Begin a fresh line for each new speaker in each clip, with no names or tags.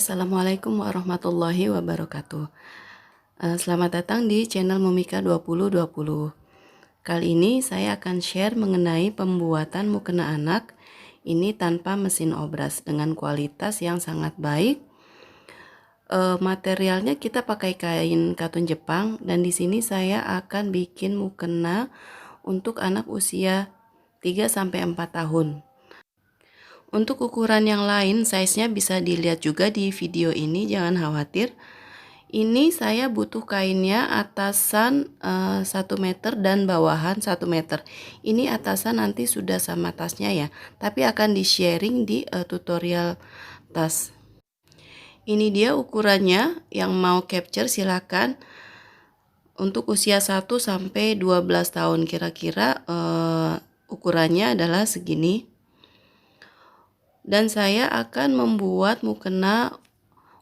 Assalamualaikum warahmatullahi wabarakatuh. Selamat datang di channel Mumika 2020. Kali ini saya akan share mengenai pembuatan mukena anak ini tanpa mesin obras dengan kualitas yang sangat baik. Materialnya kita pakai kain katun Jepang, dan di sini saya akan bikin mukena untuk anak usia 3-4 tahun. Untuk ukuran yang lain, size-nya bisa dilihat juga di video ini, jangan khawatir. Ini saya butuh kainnya atasan 1 meter dan bawahan 1 meter. Ini atasan nanti sudah sama tasnya ya, tapi akan di-sharing di tutorial tas. Ini dia ukurannya, yang mau capture silakan. Untuk usia 1-12 tahun kira-kira ukurannya adalah segini. Dan saya akan membuat mukena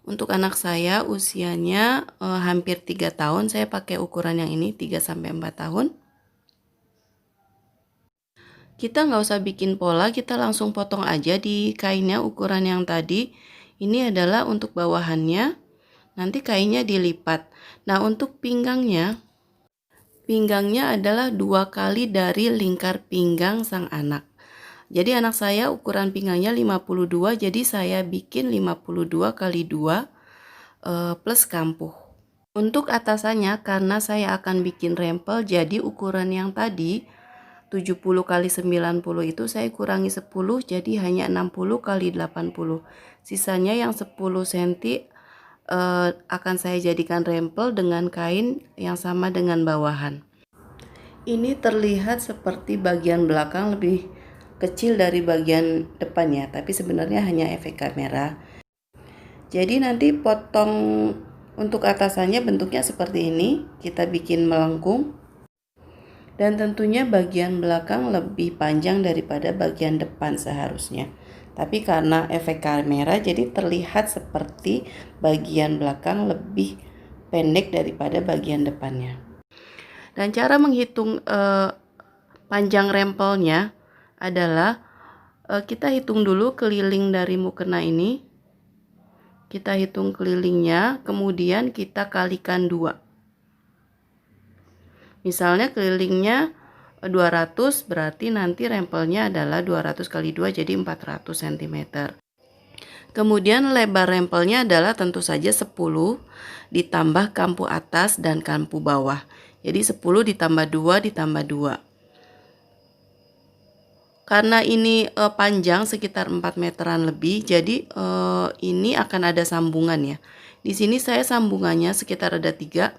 untuk anak saya usianya hampir 3 tahun. Saya pakai ukuran yang ini 3-4 tahun. Kita nggak usah bikin pola, kita langsung potong aja di kainnya ukuran yang tadi. Ini adalah untuk bawahannya, nanti kainnya dilipat. Nah, untuk pinggangnya adalah 2 kali dari lingkar pinggang sang anak. Jadi anak saya ukuran pinggangnya 52, jadi saya bikin 52 kali 2 plus kampuh. Untuk atasannya, karena saya akan bikin rempel, jadi ukuran yang tadi 70 kali 90 itu saya kurangi 10, jadi hanya 60 kali 80. Sisanya yang 10 cm akan saya jadikan rempel dengan kain yang sama dengan bawahan. Ini terlihat seperti bagian belakang lebih kecil dari bagian depannya, tapi sebenarnya hanya efek kamera. Jadi nanti potong untuk atasannya bentuknya seperti ini, kita bikin melengkung. Dan tentunya bagian belakang lebih panjang daripada bagian depan seharusnya. Tapi karena efek kamera jadi terlihat seperti bagian belakang lebih pendek daripada bagian depannya. Dan cara menghitung panjang rempelnya adalah kita hitung dulu keliling dari mukena ini. Kita hitung kelilingnya, kemudian kita kalikan 2. Misalnya kelilingnya 200, berarti nanti rempelnya adalah 200 kali 2, jadi 400 cm. Kemudian lebar rempelnya adalah tentu saja 10 ditambah kampuh atas dan kampuh bawah. Jadi 10 ditambah 2 ditambah 2. Karena ini panjang sekitar 4 meteran lebih, jadi ini akan ada sambungan ya. Di sini saya sambungannya sekitar ada 3.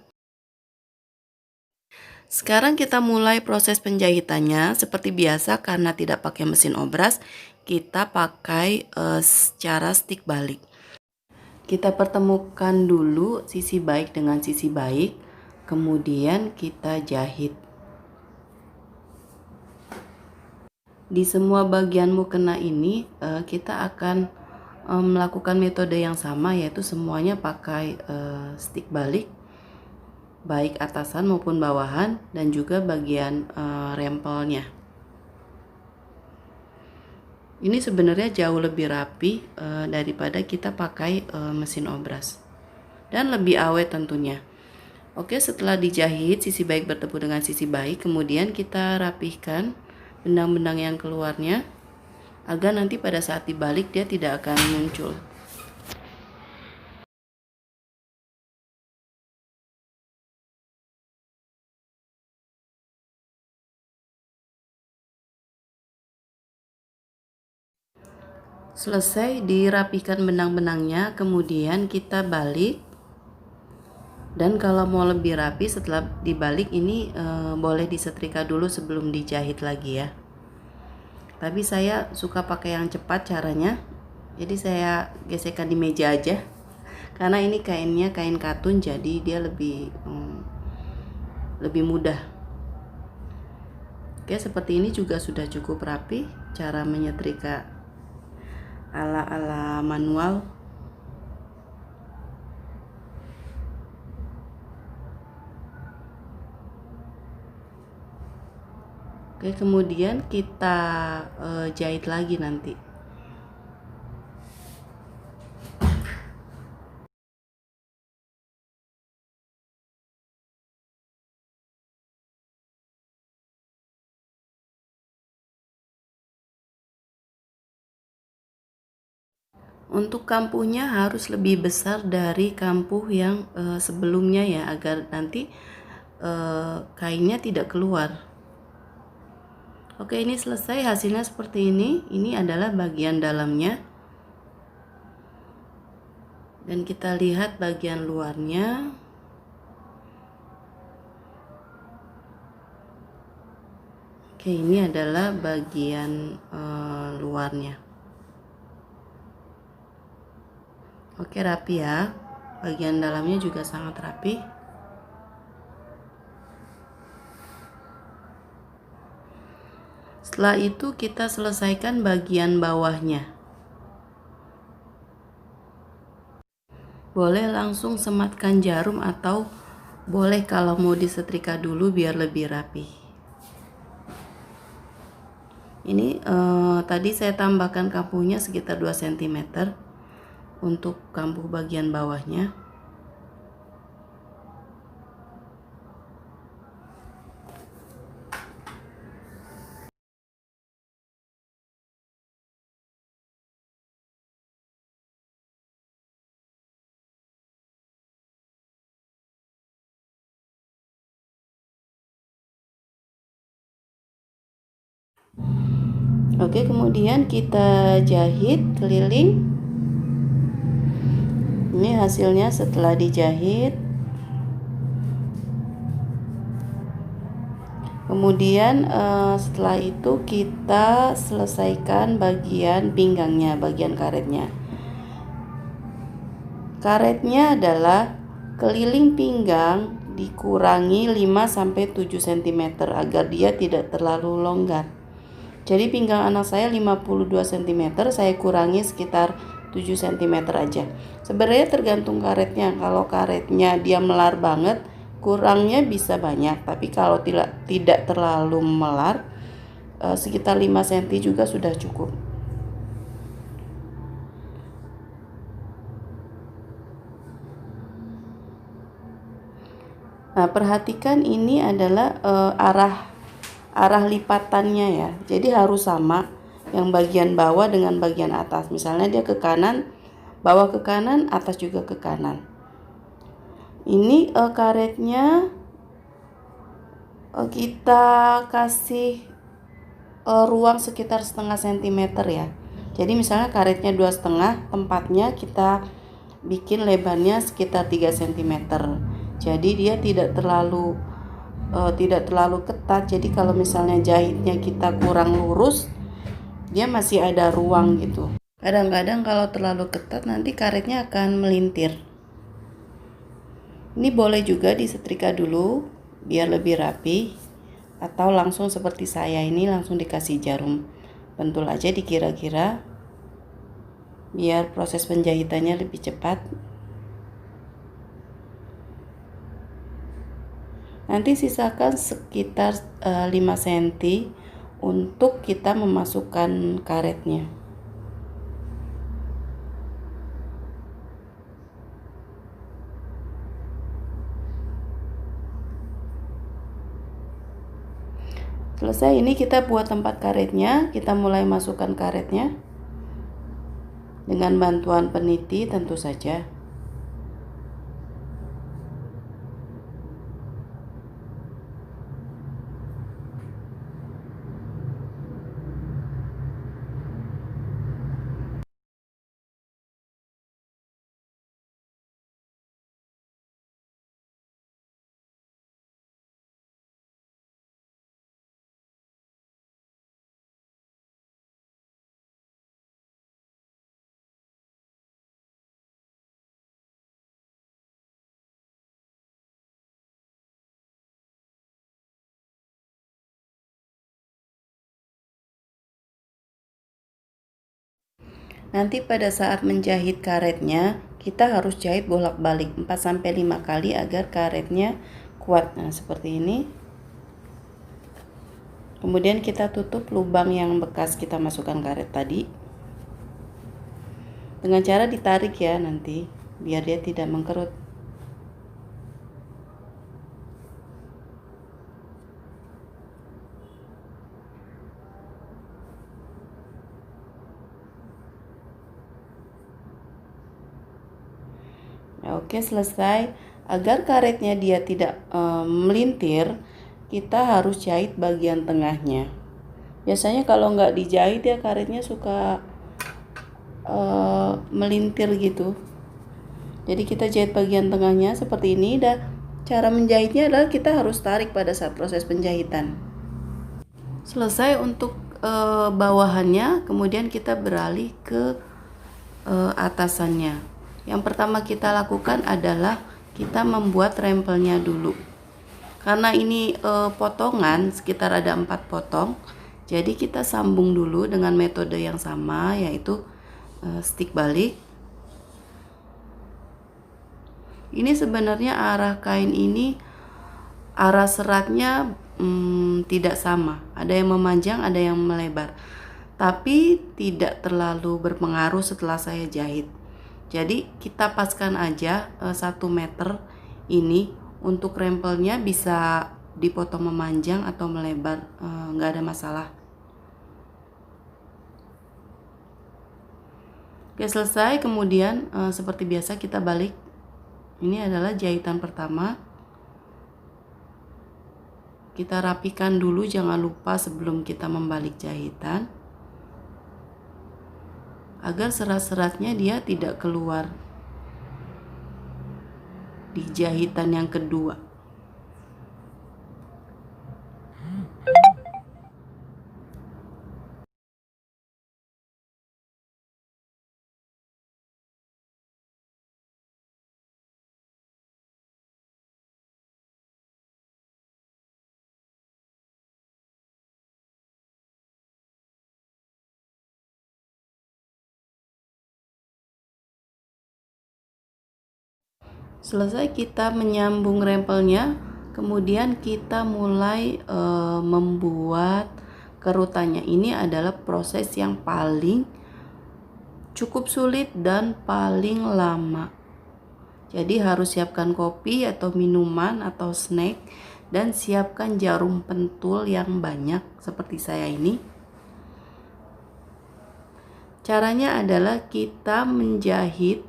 Sekarang kita mulai proses penjahitannya. Seperti biasa, karena tidak pakai mesin obras, kita pakai cara stick balik. Kita pertemukan dulu sisi baik dengan sisi baik, kemudian kita jahit. Di semua bagian mukena ini kita akan melakukan metode yang sama, yaitu semuanya pakai stick balik, baik atasan maupun bawahan, dan juga bagian rempelnya. Ini sebenarnya jauh lebih rapi daripada kita pakai mesin obras, dan lebih awet tentunya. Oke, setelah dijahit sisi baik bertemu dengan sisi baik, kemudian kita rapihkan benang-benang yang keluarnya agar nanti pada saat dibalik dia tidak akan muncul. Selesai dirapihkan benang-benangnya, kemudian kita balik. Dan kalau mau lebih rapi setelah dibalik ini boleh disetrika dulu sebelum dijahit lagi ya. Tapi saya suka pakai yang cepat caranya, jadi saya gesekkan di meja aja. Karena ini kainnya kain katun, jadi dia lebih mudah. Oke, seperti ini juga sudah cukup rapi cara menyetrika ala-ala manual. Oke, kemudian kita jahit lagi nanti. Untuk kampuhnya harus lebih besar dari kampuh yang sebelumnya ya, agar nanti kainnya tidak keluar. Oke, ini selesai, hasilnya seperti ini. Ini adalah bagian dalamnya. Dan kita lihat bagian luarnya. Oke, ini adalah bagian luarnya. Oke, rapi ya. Bagian dalamnya juga sangat rapi. Setelah itu kita selesaikan bagian bawahnya. Boleh langsung sematkan jarum atau boleh kalau mau disetrika dulu biar lebih rapi. Ini tadi saya tambahkan kampuhnya sekitar 2 cm untuk kampuh bagian bawahnya. Oke, kemudian kita jahit keliling. Ini hasilnya setelah dijahit. Kemudian setelah itu kita selesaikan bagian pinggangnya, bagian karetnya. Karetnya adalah keliling pinggang dikurangi 5-7 cm agar dia tidak terlalu longgar. Jadi pinggang anak saya 52 cm, saya kurangi sekitar 7 cm aja. Sebenarnya tergantung karetnya. Kalau karetnya dia melar banget, kurangnya bisa banyak. Tapi kalau tidak terlalu melar, sekitar 5 cm juga sudah cukup. Nah, perhatikan ini adalah arah lipatannya ya. Jadi harus sama yang bagian bawah dengan bagian atas. Misalnya dia ke kanan, bawah ke kanan, atas juga ke kanan. Ini karetnya kita kasih ruang sekitar setengah sentimeter ya. Jadi misalnya karetnya 2,5, tempatnya kita bikin lebarnya sekitar 3 cm. Jadi dia tidak terlalu ketat. Jadi kalau misalnya jahitnya kita kurang lurus, dia masih ada ruang gitu. Kadang-kadang kalau terlalu ketat nanti karetnya akan melintir. Ini boleh juga disetrika dulu biar lebih rapi, atau langsung seperti saya ini langsung dikasih jarum pentul aja dikira-kira biar proses penjahitannya lebih cepat. Nanti sisakan sekitar 5 cm untuk kita memasukkan karetnya. Selesai, ini kita buat tempat karetnya. Kita mulai masukkan karetnya dengan bantuan peniti tentu saja. Nanti pada saat menjahit karetnya, kita harus jahit bolak-balik 4-5 kali agar karetnya kuat. Nah, seperti ini. Kemudian kita tutup lubang yang bekas kita masukkan karet tadi. Dengan cara ditarik ya nanti, biar dia tidak mengkerut. Oke, selesai. Agar karetnya dia tidak melintir, kita harus jahit bagian tengahnya. Biasanya kalau nggak dijahit ya karetnya suka melintir gitu. Jadi kita jahit bagian tengahnya seperti ini. Dan cara menjahitnya adalah kita harus tarik pada saat proses penjahitan. Selesai untuk bawahannya, kemudian kita beralih ke atasannya. Yang pertama kita lakukan adalah kita membuat rempelnya dulu. Karena ini potongan, sekitar ada 4 potong, jadi kita sambung dulu dengan metode yang sama, yaitu stick balik. Ini sebenarnya arah kain ini, arah seratnya tidak sama, ada yang memanjang, ada yang melebar, tapi tidak terlalu berpengaruh setelah saya jahit. Jadi kita paskan aja 1 meter ini. Untuk rempelnya bisa dipotong memanjang atau melebar, nggak ada masalah. Oke, selesai. Kemudian seperti biasa kita balik. Ini adalah jahitan pertama. Kita rapikan dulu, jangan lupa sebelum kita membalik jahitan, agar serat-seratnya dia tidak keluar di jahitan yang kedua. Selesai kita menyambung rempelnya, kemudian kita mulai membuat kerutannya. Ini adalah proses yang paling cukup sulit dan paling lama. Jadi harus siapkan kopi atau minuman atau snack, dan siapkan jarum pentul yang banyak seperti saya ini. Caranya adalah kita menjahit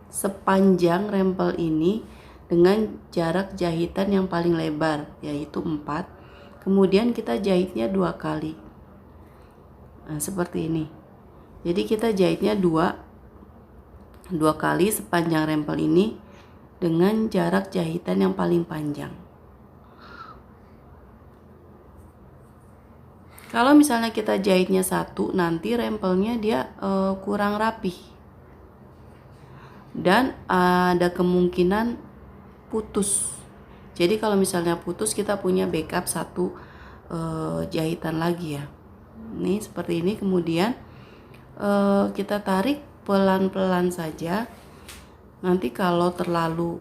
sepanjang rempel ini dengan jarak jahitan yang paling lebar, yaitu 4. Kemudian kita jahitnya 2 kali. Nah, seperti ini. Jadi kita jahitnya 2 kali sepanjang rempel ini dengan jarak jahitan yang paling panjang. Kalau misalnya kita jahitnya 1, nanti rempelnya dia kurang rapih dan ada kemungkinan putus. Jadi kalau misalnya putus, kita punya backup 1 jahitan lagi ya. Ini seperti ini. Kemudian kita tarik pelan-pelan saja. Nanti kalau terlalu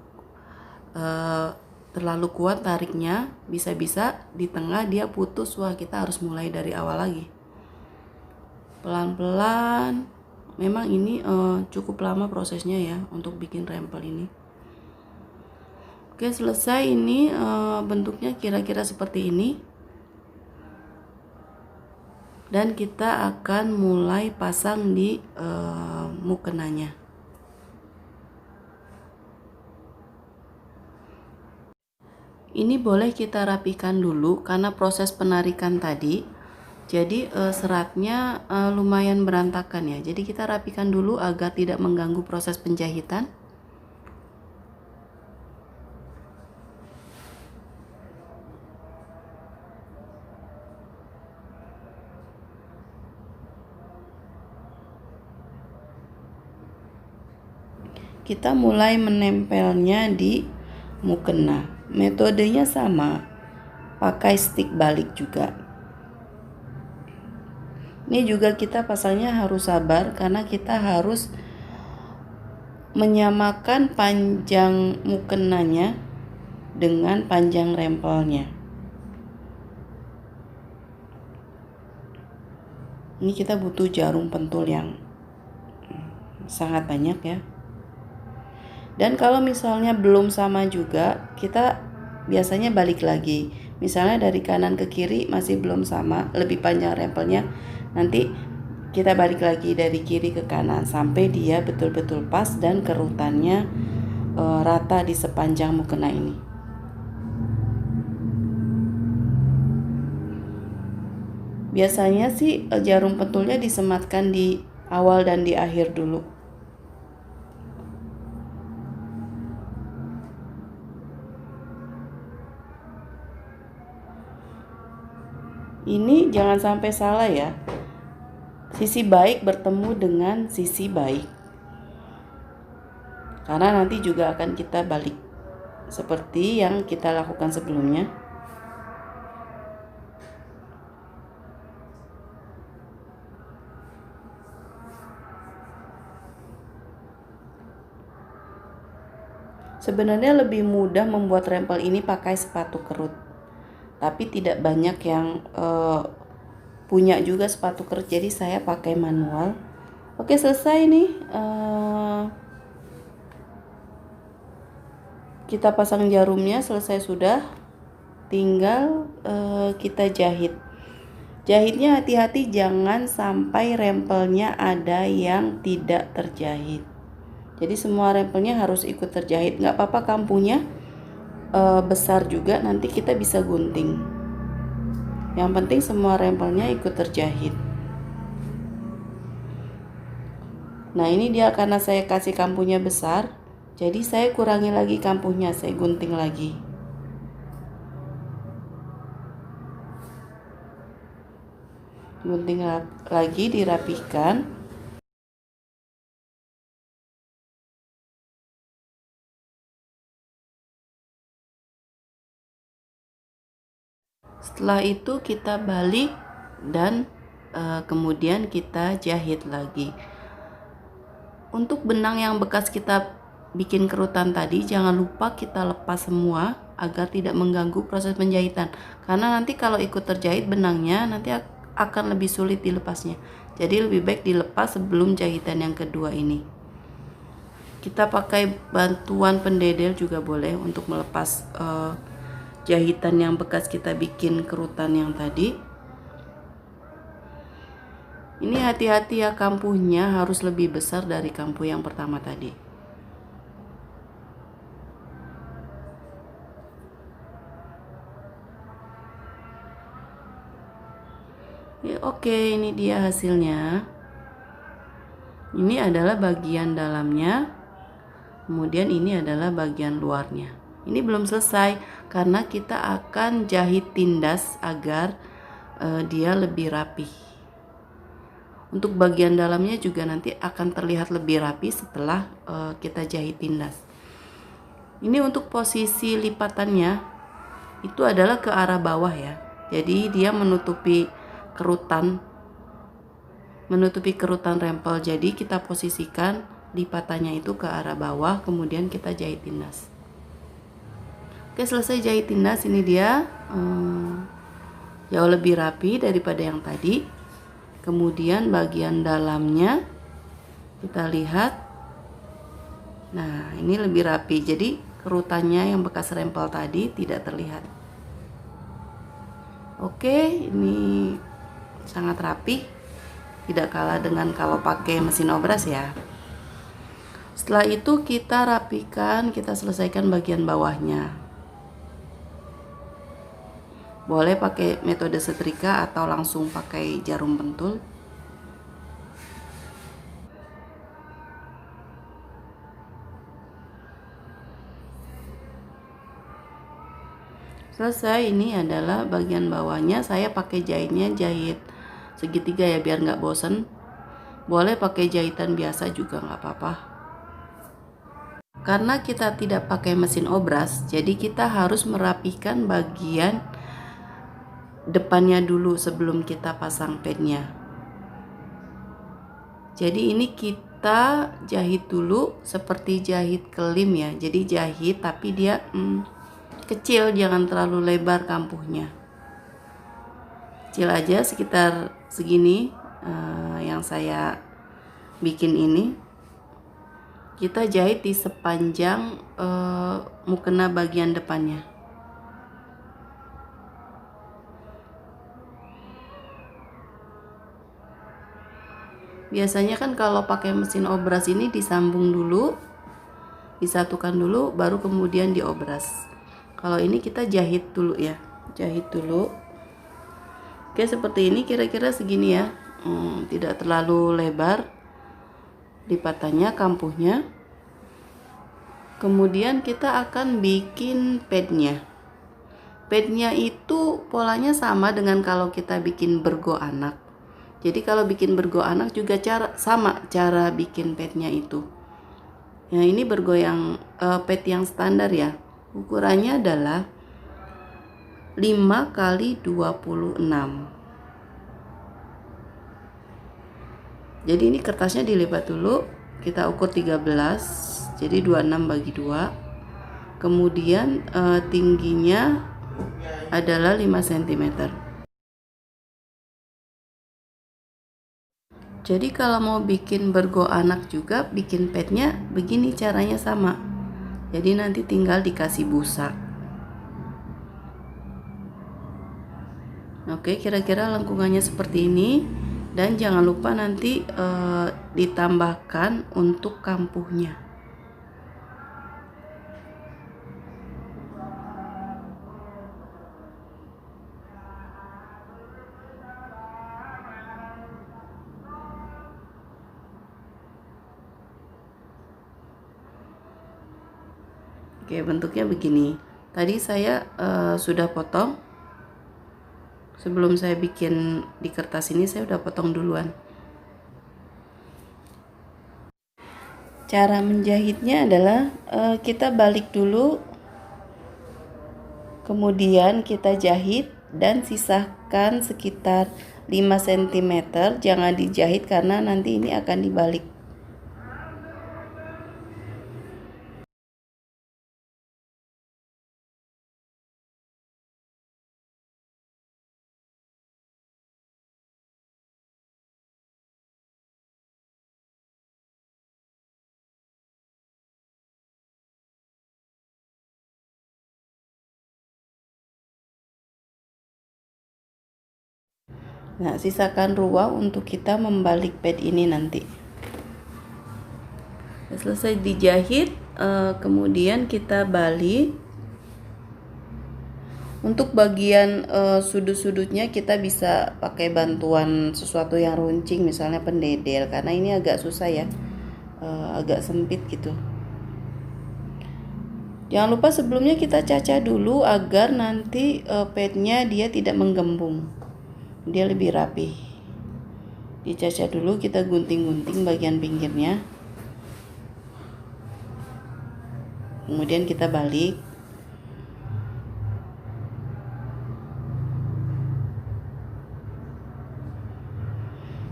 kuat tariknya, bisa-bisa di tengah dia putus. Wah, kita harus mulai dari awal lagi. Pelan-pelan. Memang ini cukup lama prosesnya ya untuk bikin rempel ini. Oke, selesai. Ini bentuknya kira-kira seperti ini. Dan kita akan mulai pasang di mukenanya. Ini boleh kita rapikan dulu karena proses penarikan tadi. Jadi seratnya lumayan berantakan ya. Jadi kita rapikan dulu agar tidak mengganggu proses penjahitan. Kita mulai menempelnya di mukena. Metodenya sama, pakai stick balik juga. Ini juga kita pasangnya harus sabar karena kita harus menyamakan panjang mukenanya dengan panjang rempelnya. Ini kita butuh jarum pentul yang sangat banyak ya. Dan kalau misalnya belum sama juga, kita biasanya balik lagi. Misalnya dari kanan ke kiri masih belum sama, lebih panjang rempelnya, nanti kita balik lagi dari kiri ke kanan sampai dia betul-betul pas dan kerutannya rata di sepanjang mukena ini. Biasanya sih jarum pentulnya disematkan di awal dan di akhir dulu. Ini jangan sampai salah ya. Sisi baik bertemu dengan sisi baik. Karena nanti juga akan kita balik seperti yang kita lakukan sebelumnya. Sebenarnya lebih mudah membuat rempel ini pakai sepatu kerut, tapi tidak banyak yang punya juga sepatu kerut, jadi saya pakai manual. Oke, selesai nih. Kita pasang jarumnya, selesai sudah. Tinggal kita jahit. Jahitnya hati-hati, jangan sampai rempelnya ada yang tidak terjahit. Jadi semua rempelnya harus ikut terjahit. Nggak apa-apa kampuhnya besar juga, nanti kita bisa gunting. Yang penting semua rempelnya ikut terjahit. Nah ini dia, karena saya kasih kampuhnya besar, jadi saya kurangi lagi kampuhnya, saya gunting lagi. Gunting lagi, dirapihkan. Setelah itu kita balik dan kemudian kita jahit lagi. Untuk benang yang bekas kita bikin kerutan tadi, jangan lupa kita lepas semua agar tidak mengganggu proses penjahitan. Karena nanti kalau ikut terjahit benangnya, nanti akan lebih sulit dilepasnya. Jadi lebih baik dilepas sebelum jahitan yang kedua ini. Kita pakai bantuan pendedel juga boleh untuk melepas jahitan yang bekas kita bikin kerutan yang tadi. Ini hati-hati ya, kampuhnya harus lebih besar dari kampuh yang pertama tadi. Ya, oke, ini dia hasilnya. Ini adalah bagian dalamnya, kemudian ini adalah bagian luarnya. Ini belum selesai karena kita akan jahit tindas agar dia lebih rapi. Untuk bagian dalamnya juga nanti akan terlihat lebih rapi setelah kita jahit tindas. Ini untuk posisi lipatannya itu adalah ke arah bawah ya. Jadi dia menutupi kerutan rempel. Jadi kita posisikan lipatannya itu ke arah bawah, kemudian kita jahit tindas. Oke, selesai jahit tindas, ini dia jauh lebih rapi daripada yang tadi. Kemudian bagian dalamnya kita lihat, nah ini lebih rapi, jadi kerutannya yang bekas rempel tadi tidak terlihat. Oke, ini sangat rapi, tidak kalah dengan kalau pakai mesin obras ya. Setelah itu kita rapikan, kita selesaikan bagian bawahnya. Boleh pakai metode setrika atau langsung pakai jarum pentul. Selesai, ini adalah bagian bawahnya. Saya pakai jahitnya jahit segitiga ya biar nggak bosen. Boleh pakai jahitan biasa juga nggak apa-apa. Karena kita tidak pakai mesin obras, jadi kita harus merapikan bagian depannya dulu sebelum kita pasang padnya. Jadi ini kita jahit dulu seperti jahit kelim ya. Jadi jahit tapi dia kecil, jangan terlalu lebar kampuhnya. Kecil aja, sekitar segini yang saya bikin ini. Kita jahit di sepanjang mukena bagian depannya. Biasanya kan kalau pakai mesin obras ini disambung dulu, disatukan dulu baru kemudian diobras. Kalau ini kita jahit dulu ya, jahit dulu. Oke, seperti ini kira-kira segini ya, tidak terlalu lebar lipatannya, kampuhnya. Kemudian kita akan bikin padnya. Padnya itu polanya sama dengan kalau kita bikin bergo anak. Jadi kalau bikin bergo anak juga sama cara bikin padnya itu. Nah, ini bergo yang pad yang standar ya. Ukurannya adalah 5 kali 26. Jadi ini kertasnya dilipat dulu, kita ukur 13, jadi 26 bagi 2. Kemudian tingginya adalah 5 cm. Jadi kalau mau bikin bergo anak juga, bikin padnya begini caranya sama. Jadi nanti tinggal dikasih busa. Oke, kira-kira lengkungannya seperti ini. Dan jangan lupa nanti ditambahkan untuk kampuhnya. Oke, bentuknya begini. Tadi saya sudah potong. Sebelum saya bikin di kertas ini, saya udah potong duluan. Cara menjahitnya adalah kita balik dulu, kemudian kita jahit dan sisakan sekitar 5 cm. Jangan dijahit karena nanti ini akan dibalik. Nah, sisakan ruang untuk kita membalik pad ini nanti. Selesai dijahit, kemudian kita balik. Untuk bagian sudut-sudutnya kita bisa pakai bantuan sesuatu yang runcing, misalnya pendedel, karena ini agak susah ya, agak sempit gitu. Jangan lupa sebelumnya kita cacah dulu agar nanti padnya dia tidak menggembung, dia lebih rapi. Dicacah dulu, kita gunting-gunting bagian pinggirnya, kemudian kita balik.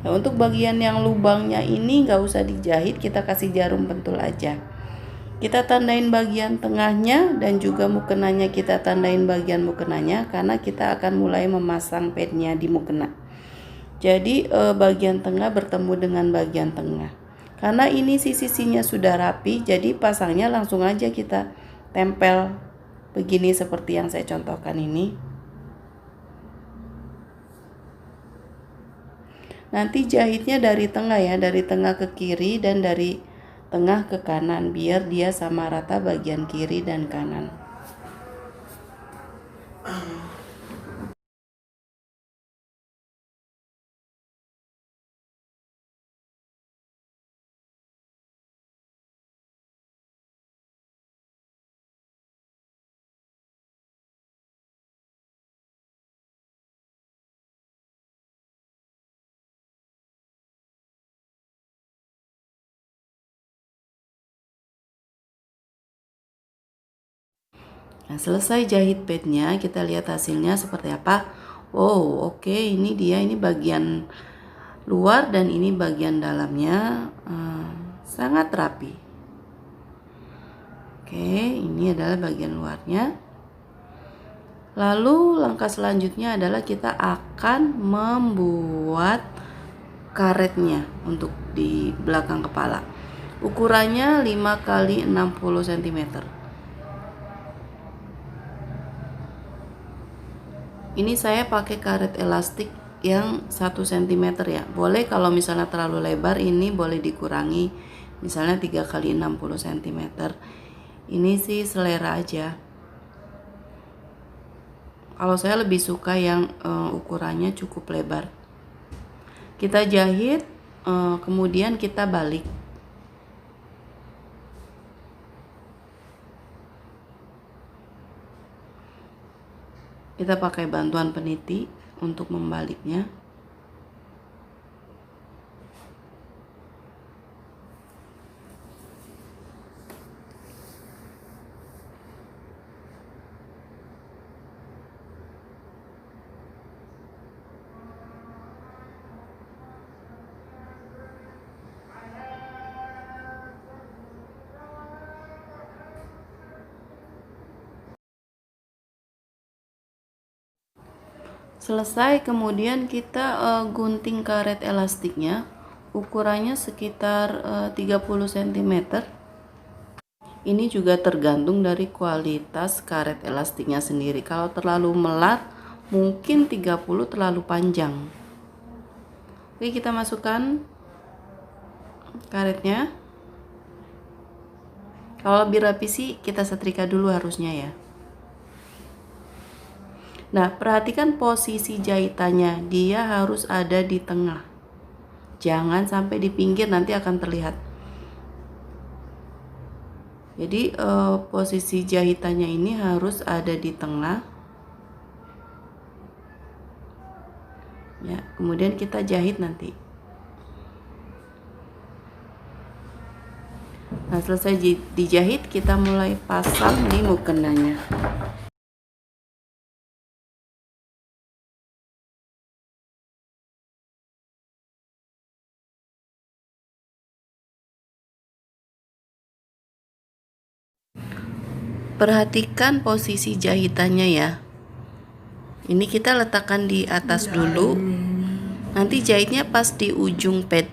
Nah, untuk bagian yang lubangnya ini nggak usah dijahit, kita kasih jarum pentul aja. Kita tandain bagian tengahnya dan juga mukenanya kita tandain bagian mukenanya, karena kita akan mulai memasang padnya di mukena. Jadi bagian tengah bertemu dengan bagian tengah. Karena ini sisi-sisinya sudah rapi, jadi pasangnya langsung aja kita tempel begini seperti yang saya contohkan ini. Nanti jahitnya dari tengah ya, dari tengah ke kiri dan dari tengah ke kanan, biar dia sama rata bagian kiri dan kanan. Nah, selesai jahit padnya, kita lihat hasilnya seperti apa. Wow, oke, ini dia, ini bagian luar dan ini bagian dalamnya, sangat rapi. Oke, ini adalah bagian luarnya. Lalu langkah selanjutnya adalah kita akan membuat karetnya untuk di belakang kepala. Ukurannya 5 kali 60 cm. Ini saya pakai karet elastik yang 1 cm ya. Boleh kalau misalnya terlalu lebar, ini boleh dikurangi misalnya 3 kali 60 cm. Ini sih selera aja. Kalau saya lebih suka yang ukurannya cukup lebar. Kita jahit, kemudian kita balik. Kita pakai bantuan peniti untuk membaliknya. Selesai, kemudian kita gunting karet elastiknya. Ukurannya sekitar 30 cm. Ini juga tergantung dari kualitas karet elastiknya sendiri. Kalau terlalu melar, mungkin 30 terlalu panjang. Oke, kita masukkan karetnya. Kalau lebih rapi sih kita setrika dulu harusnya ya. Nah, perhatikan posisi jahitannya, dia harus ada di tengah. Jangan sampai di pinggir, nanti akan terlihat. Jadi posisi jahitannya ini harus ada di tengah. Ya, kemudian kita jahit nanti. Nah, selesai dijahit, kita mulai pasang di mukenanya. Perhatikan posisi jahitannya ya. Ini kita letakkan di atas dulu. Nanti jahitnya pas di ujung pad.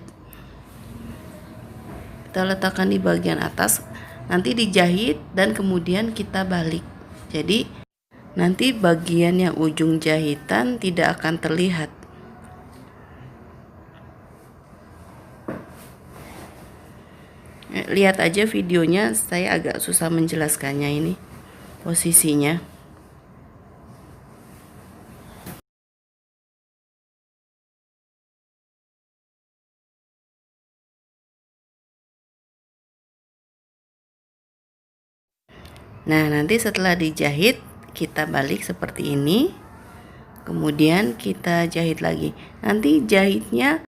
Kita letakkan di bagian atas. Nanti dijahit dan kemudian kita balik. Jadi nanti bagian yang ujung jahitan tidak akan terlihat. Lihat aja videonya, saya agak susah menjelaskannya ini posisinya. Nah, nanti setelah dijahit kita balik seperti ini. Kemudian kita jahit lagi. Nanti jahitnya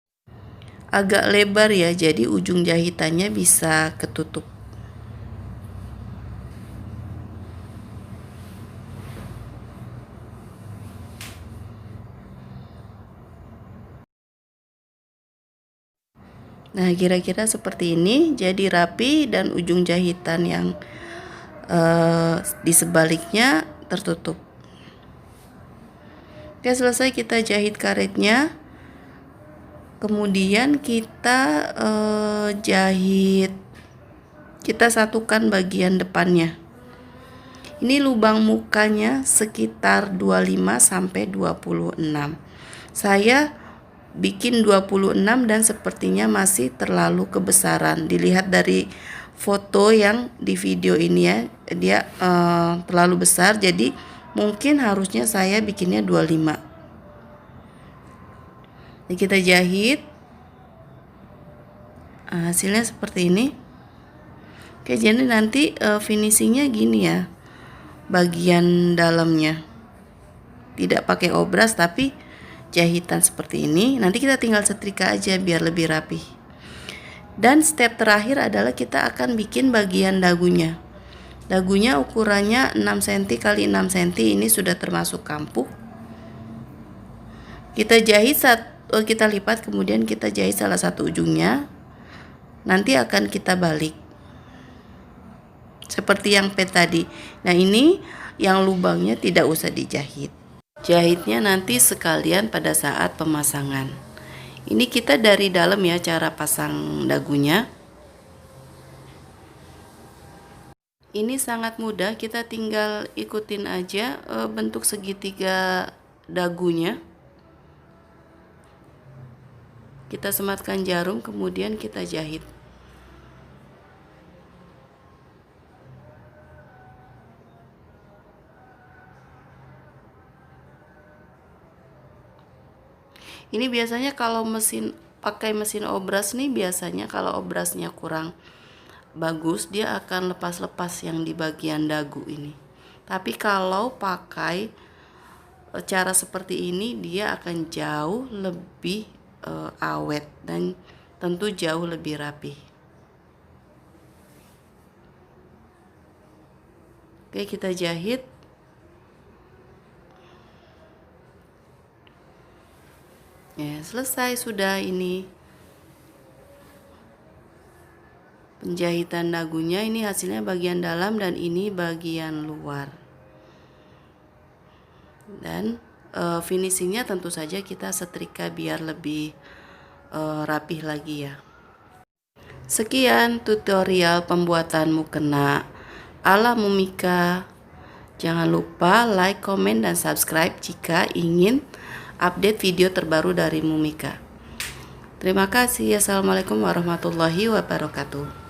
agak lebar ya, jadi ujung jahitannya bisa ketutup. Nah, kira-kira seperti ini, jadi rapi dan ujung jahitan yang di sebaliknya tertutup. Oke, selesai kita jahit karetnya. Kemudian kita jahit, kita satukan bagian depannya. Ini lubang mukanya sekitar 25 sampai 26. Saya bikin 26 dan sepertinya masih terlalu kebesaran. Dilihat dari foto yang di video ini ya, dia terlalu besar, jadi mungkin harusnya saya bikinnya 25. Jadi kita jahit. Hasilnya seperti ini. Oke, jadi nanti finishingnya gini ya, bagian dalamnya tidak pakai obras tapi jahitan seperti ini. Nanti kita tinggal setrika aja biar lebih rapi. Dan step terakhir adalah kita akan bikin bagian dagunya. Dagunya ukurannya 6 cm x 6 cm, ini sudah termasuk kampuh. Kita jahit kita lipat, kemudian kita jahit salah satu ujungnya. Nanti akan kita balik seperti yang pad tadi. Nah, ini yang lubangnya tidak usah dijahit. Jahitnya nanti sekalian pada saat pemasangan. Ini kita dari dalam ya cara pasang dagunya. Ini sangat mudah, kita tinggal ikutin aja bentuk segitiga dagunya. Kita sematkan jarum, kemudian kita jahit. Ini biasanya kalau pakai mesin obras nih, biasanya kalau obrasnya kurang bagus dia akan lepas-lepas yang di bagian dagu ini. Tapi kalau pakai cara seperti ini dia akan jauh lebih awet dan tentu jauh lebih rapi. Oke, kita jahit. Ya, selesai sudah ini. Penjahitan dagunya ini hasilnya bagian dalam dan ini bagian luar. Dan finishingnya tentu saja kita setrika biar lebih rapih lagi ya. Sekian tutorial pembuatan mukena ala Mumika. Jangan lupa like, komen, dan subscribe jika ingin update video terbaru dari Mumika. Terima kasih. Assalamualaikum warahmatullahi wabarakatuh.